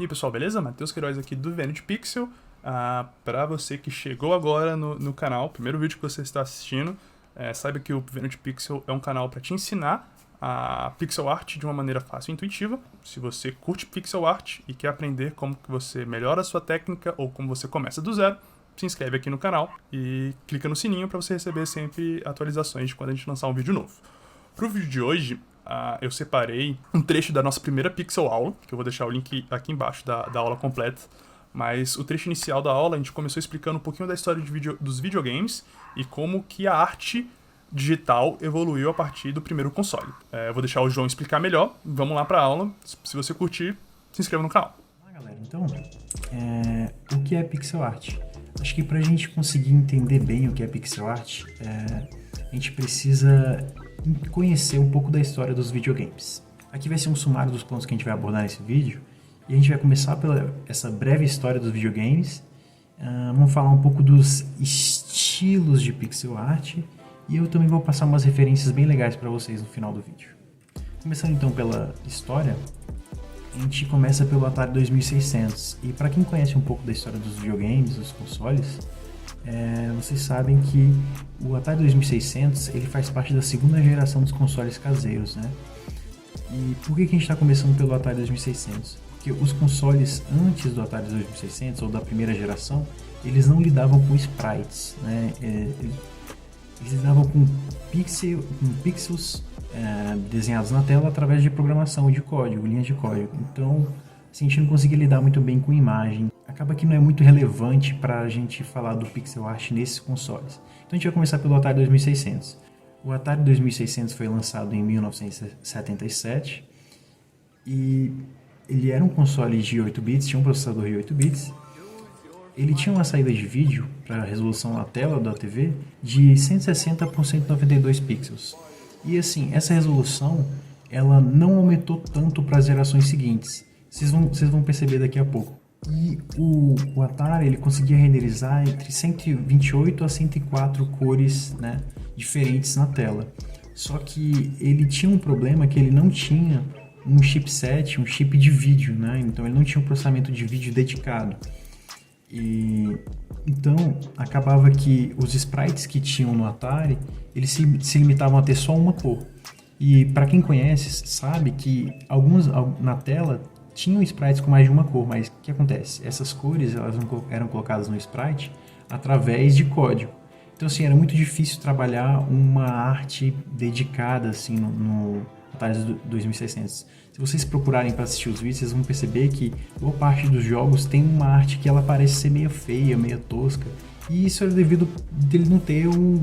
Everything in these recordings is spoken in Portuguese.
E aí pessoal, beleza? Matheus Queiroz aqui do Vanity Pixel. Para você que chegou agora no canal, primeiro vídeo que você está assistindo, saiba que o Vanity Pixel é um canal para te ensinar a pixel art de uma maneira fácil e intuitiva. Se você curte pixel art e quer aprender como que você melhora a sua técnica ou como você começa do zero, se inscreve aqui no canal e clica no sininho para você receber sempre atualizações de quando a gente lançar um vídeo novo. Para o vídeo de hoje, eu separei um trecho da nossa primeira pixel aula, que eu vou deixar o link aqui embaixo da aula completa. Mas o trecho inicial da aula a gente começou explicando um pouquinho da história dos videogames e como que a arte digital evoluiu a partir do primeiro console. Eu vou deixar o João explicar melhor, vamos lá para a aula. Se você curtir, se inscreva no canal. Olá galera, então, o que é pixel art? Acho que para a gente conseguir entender bem o que é pixel art, a gente precisa conhecer um pouco da história dos videogames. Aqui vai ser um sumário dos pontos que a gente vai abordar nesse vídeo, e a gente vai começar pela essa breve história dos videogames. Vamos falar um pouco dos estilos de pixel art, e eu também vou passar umas referências bem legais para vocês no final do vídeo. Começando então pela história, a gente começa pelo Atari 2600, e para quem conhece um pouco da história dos videogames, dos consoles, vocês sabem que o Atari 2600 ele faz parte da segunda geração dos consoles caseiros, né? E por que a gente está começando pelo Atari 2600? Porque os consoles antes do Atari 2600 ou da primeira geração, eles não lidavam com sprites, né? Eles lidavam com pixels desenhados na tela através de programação de código, linhas de código. Então, assim, a gente não conseguia lidar muito bem com imagem. Acaba que não é muito relevante para a gente falar do pixel art nesses consoles. Então a gente vai começar pelo Atari 2600. O Atari 2600 foi lançado em 1977 e ele era um console de 8 bits, tinha um processador de 8 bits. Ele tinha uma saída de vídeo para resolução na tela da TV de 160 por 192 pixels. E assim, essa resolução ela não aumentou tanto para as gerações seguintes. Vocês vão perceber daqui a pouco. E o Atari ele conseguia renderizar entre 128 a 104 cores, né, diferentes na tela. Só que ele tinha um problema que ele não tinha um chipset, um chip de vídeo, né? Então ele não tinha um processamento de vídeo dedicado. E então acabava que os sprites que tinham no Atari eles se limitavam a ter só uma cor. E para quem conhece sabe que alguns na tela tinham sprites com mais de uma cor, mas o que acontece? Essas cores elas eram colocadas no sprite através de código. Então assim, era muito difícil trabalhar uma arte dedicada assim, no Atari 2600. Se vocês procurarem para assistir os vídeos, vocês vão perceber que boa parte dos jogos tem uma arte que ela parece ser meio feia, meio tosca. E isso é devido dele não ter um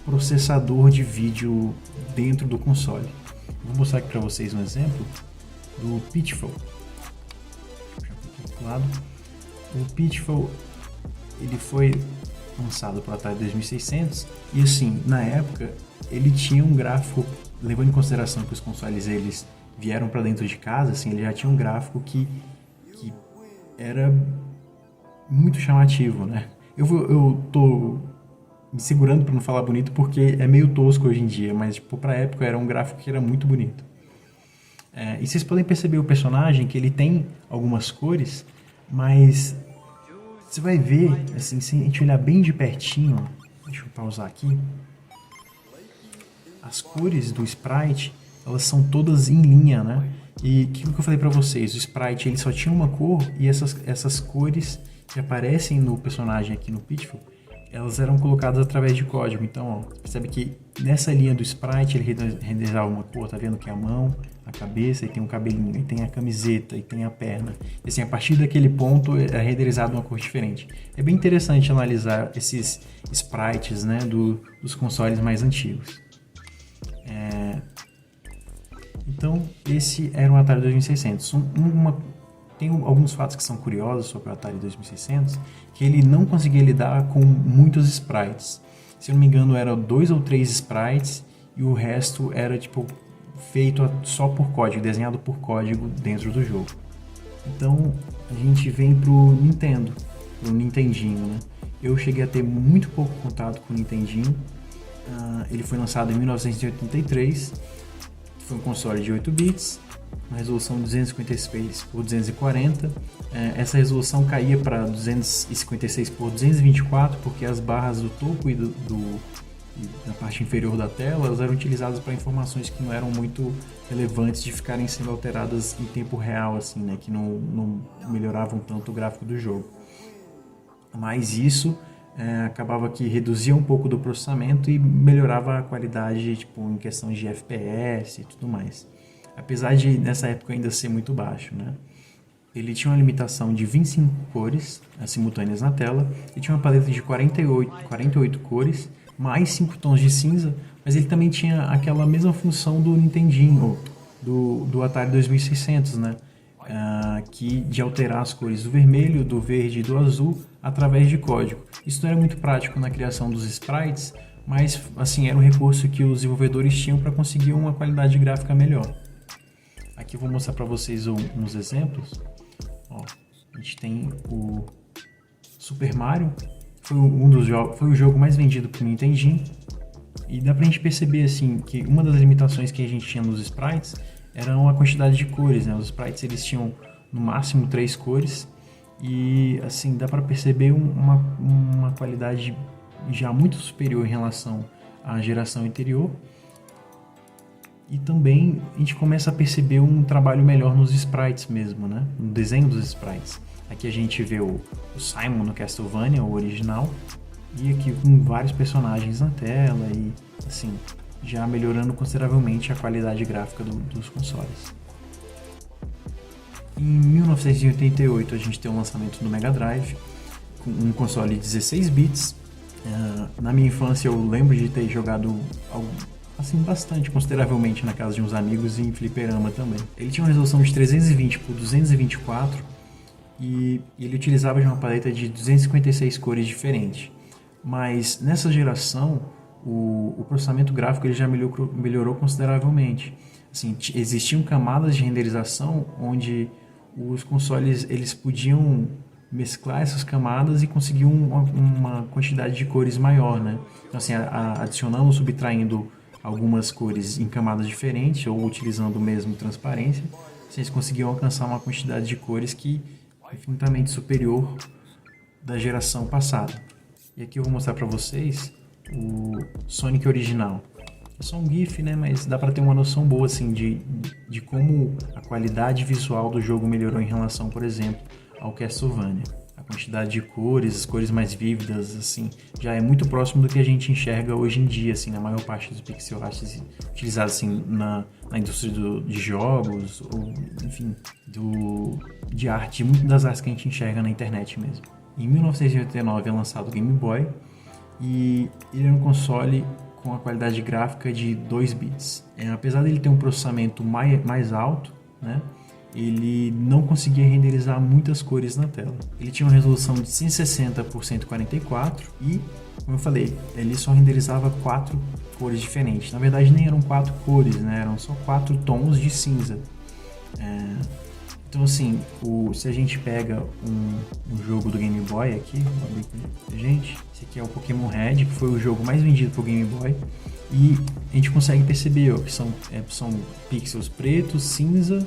processador de vídeo dentro do console. Vou mostrar aqui para vocês um exemplo do Pitfall. O Pitfall ele foi lançado para o Atari 2600 e assim, na época ele tinha um gráfico, levando em consideração que os consoles eles vieram para dentro de casa, assim, ele já tinha um gráfico que era muito chamativo, né? Eu tô me segurando para não falar bonito porque é meio tosco hoje em dia, mas tipo, para a época era um gráfico que era muito bonito. E vocês podem perceber o personagem que ele tem algumas cores, mas você vai ver, assim, se a gente olhar bem de pertinho, deixa eu pausar aqui, as cores do sprite, elas são todas em linha, né? E aquilo que eu falei pra vocês, o sprite ele só tinha uma cor e essas cores que aparecem no personagem aqui no Pitfall, elas eram colocadas através de código. Então, ó, você percebe que nessa linha do sprite ele renderizava uma cor, tá vendo que é a mão, a cabeça, e tem um cabelinho, e tem a camiseta, e tem a perna. E assim, a partir daquele ponto é renderizado uma cor diferente. É bem interessante analisar esses sprites, né, dos consoles mais antigos. Então, esse era o Atari 2600. Tem alguns fatos que são curiosos sobre o Atari 2600, que ele não conseguia lidar com muitos sprites. Se eu não me engano, eram 2 ou 3 sprites e o resto era tipo feito só por código, desenhado por código dentro do jogo. Então, a gente vem pro Nintendo, pro Nintendinho, né? Eu cheguei a ter muito pouco contato com o Nintendinho. Ele foi lançado em 1983. Foi um console de 8 bits uma resolução 256 por 240. Essa resolução caía para 256 por 224 porque as barras do topo e da parte inferior da tela elas eram utilizadas para informações que não eram muito relevantes de ficarem sendo alteradas em tempo real, assim, né, que não melhoravam tanto o gráfico do jogo. Mas isso acabava que reduzia um pouco do processamento e melhorava a qualidade, tipo, em questão de FPS e tudo mais. Apesar de nessa época ainda ser muito baixo, né? Ele tinha uma limitação de 25 cores simultâneas na tela, ele tinha uma paleta de 48 cores, mais 5 tons de cinza, mas ele também tinha aquela mesma função do Nintendinho, do Atari 2600, né? De alterar as cores do vermelho, do verde e do azul através de código. Isso não era muito prático na criação dos sprites, mas assim, era um recurso que os desenvolvedores tinham para conseguir uma qualidade gráfica melhor. Aqui eu vou mostrar para vocês uns exemplos. Ó, a gente tem o Super Mario, foi o jogo mais vendido para o Nintendinho, e dá pra gente perceber assim que uma das limitações que a gente tinha nos sprites era a quantidade de cores, né? Os sprites eles tinham no máximo 3 cores e assim dá para perceber uma qualidade já muito superior em relação à geração anterior. E também a gente começa a perceber um trabalho melhor nos sprites mesmo, né? No desenho dos sprites. Aqui a gente vê o Simon no Castlevania, o original, e aqui com vários personagens na tela e assim, já melhorando consideravelmente a qualidade gráfica dos consoles. Em 1988 a gente tem o lançamento do Mega Drive, com um console de 16 bits. Na minha infância eu lembro de ter jogado assim, bastante, consideravelmente na casa de uns amigos e em fliperama também. Ele tinha uma resolução de 320 por 224 e ele utilizava de uma paleta de 256 cores diferentes. Mas nessa geração, o processamento gráfico ele já melhorou consideravelmente. Assim, existiam camadas de renderização onde os consoles eles podiam mesclar essas camadas e conseguir uma quantidade de cores maior, né? Então, assim, adicionando ou subtraindo algumas cores em camadas diferentes ou utilizando mesmo transparência, vocês conseguiam alcançar uma quantidade de cores que é infinitamente superior da geração passada. E aqui eu vou mostrar para vocês o Sonic original. É só um GIF, né? Mas dá para ter uma noção boa assim, de como a qualidade visual do jogo melhorou em relação, por exemplo, ao Castlevania. A quantidade de cores, as cores mais vívidas, assim, já é muito próximo do que a gente enxerga hoje em dia, assim, na maior parte dos pixel arts utilizados assim, na indústria de jogos, ou, enfim, de arte, muitas das artes que a gente enxerga na internet mesmo. Em 1989 é lançado o Game Boy, e ele é um console com a qualidade gráfica de 2 bits. Apesar dele ter um processamento mais alto, né? Ele não conseguia renderizar muitas cores na tela. Ele tinha uma resolução de 160 por 144 e, como eu falei, ele só renderizava 4 cores diferentes. Na verdade, nem eram 4 cores, né? Eram só 4 tons de cinza. Então, assim, se a gente pega um jogo do Game Boy aqui, vou abrir aqui, gente, esse aqui é o Pokémon Red, que foi o jogo mais vendido pro Game Boy. E a gente consegue perceber que são pixels pretos, cinza,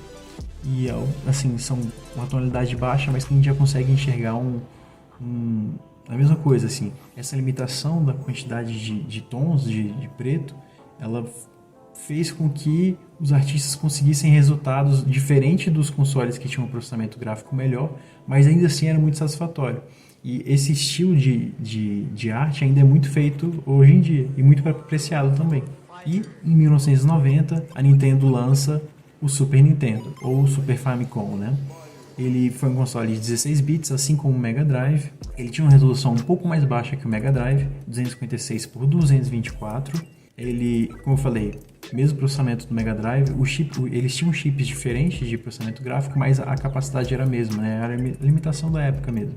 e assim, são uma tonalidade baixa, mas que a gente já consegue enxergar a mesma coisa, assim. Essa limitação da quantidade de tons de preto, ela fez com que os artistas conseguissem resultados diferentes dos consoles que tinham um processamento gráfico melhor, mas ainda assim era muito satisfatório. E esse estilo de arte ainda é muito feito hoje em dia, e muito apreciado também. E em 1990, a Nintendo lança o Super Nintendo, ou o Super Famicom, né? Ele foi um console de 16 bits, assim como o Mega Drive. Ele tinha uma resolução um pouco mais baixa que o Mega Drive, 256 por 224. Ele, como eu falei, mesmo processamento do Mega Drive, eles tinham chips diferentes de processamento gráfico, mas a capacidade era a mesma, né? Era a limitação da época mesmo.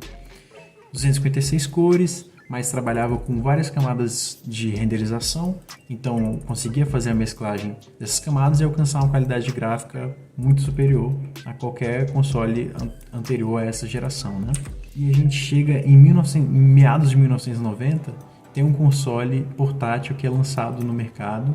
256 cores, mas trabalhava com várias camadas de renderização, então conseguia fazer a mesclagem dessas camadas e alcançar uma qualidade gráfica muito superior a qualquer console anterior a essa geração, né? E a gente chega em meados de 1990, tem um console portátil que é lançado no mercado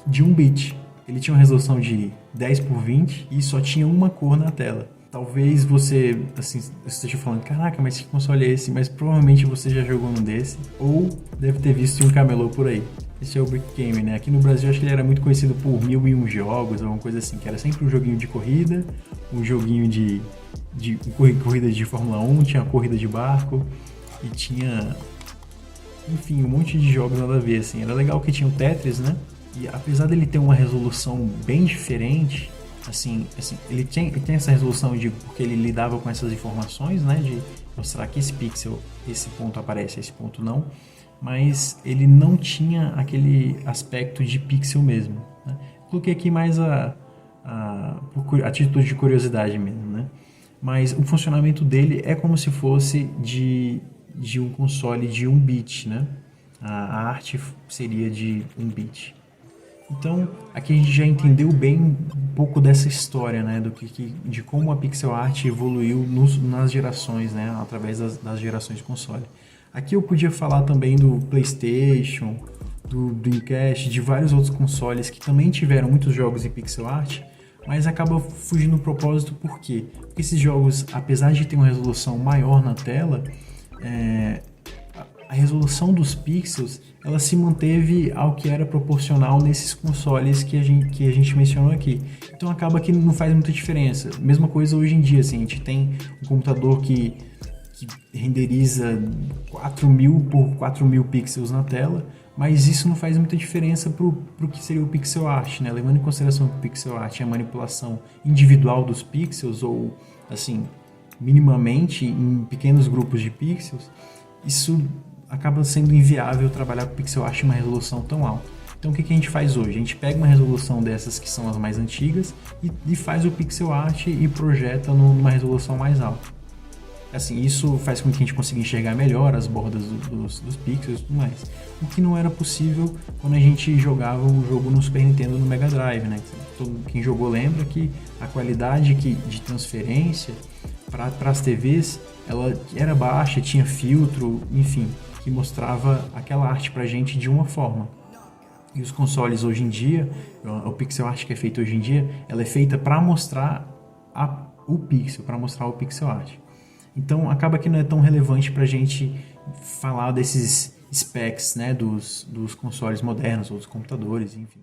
de 1 bit. ele tinha uma resolução de 10x20 e só tinha uma cor na tela. Talvez você, assim, esteja falando, caraca, mas que console é esse? Mas provavelmente você já jogou um desse, ou deve ter visto um camelô por aí. Esse é o Brick Game, né? Aqui no Brasil, acho que ele era muito conhecido por 1001 jogos, alguma coisa assim, que era sempre um joguinho de corrida, um joguinho de corrida de Fórmula 1, tinha corrida de barco, e tinha, enfim, um monte de jogos nada a ver, assim. Era legal que tinha o Tetris, né? E apesar dele ter uma resolução bem diferente, assim ele tem essa resolução de porque ele lidava com essas informações, né, de mostrar que esse pixel, esse ponto aparece, esse ponto não, mas ele não tinha aquele aspecto de pixel mesmo, né? Coloquei aqui mais a título de curiosidade mesmo, né? Mas o funcionamento dele é como se fosse de um console de 1 bit, né? A arte seria de 1 bit. Então, aqui a gente já entendeu bem um pouco dessa história, né, de como a pixel art evoluiu nas gerações, né, através das gerações de console. Aqui eu podia falar também do PlayStation, do Dreamcast, de vários outros consoles que também tiveram muitos jogos em pixel art, mas acaba fugindo do propósito. Por quê? Porque esses jogos, apesar de ter uma resolução maior na tela, a resolução dos pixels ela se manteve ao que era proporcional nesses consoles que a gente mencionou aqui. Então acaba que não faz muita diferença. Mesma coisa hoje em dia, assim, a gente tem um computador que renderiza 4.000 por 4.000 pixels na tela, mas isso não faz muita diferença para o que seria o pixel art, né? Levando em consideração que o pixel art é a manipulação individual dos pixels, ou assim, minimamente em pequenos grupos de pixels, isso acaba sendo inviável trabalhar com pixel art em uma resolução tão alta. Então o que a gente faz hoje? A gente pega uma resolução dessas que são as mais antigas e faz o pixel art e projeta numa resolução mais alta. Assim, isso faz com que a gente consiga enxergar melhor as bordas dos pixels e tudo mais. O que não era possível quando a gente jogava o jogo no Super Nintendo, no Mega Drive, né? Quem jogou lembra que a qualidade de transferência para as TVs ela era baixa, tinha filtro, enfim, que mostrava aquela arte pra gente de uma forma. E os consoles hoje em dia, o pixel art que é feito hoje em dia, ela é feita para mostrar o pixel, para mostrar o pixel art. Então acaba que não é tão relevante pra gente falar desses specs, né, dos consoles modernos ou dos computadores, enfim.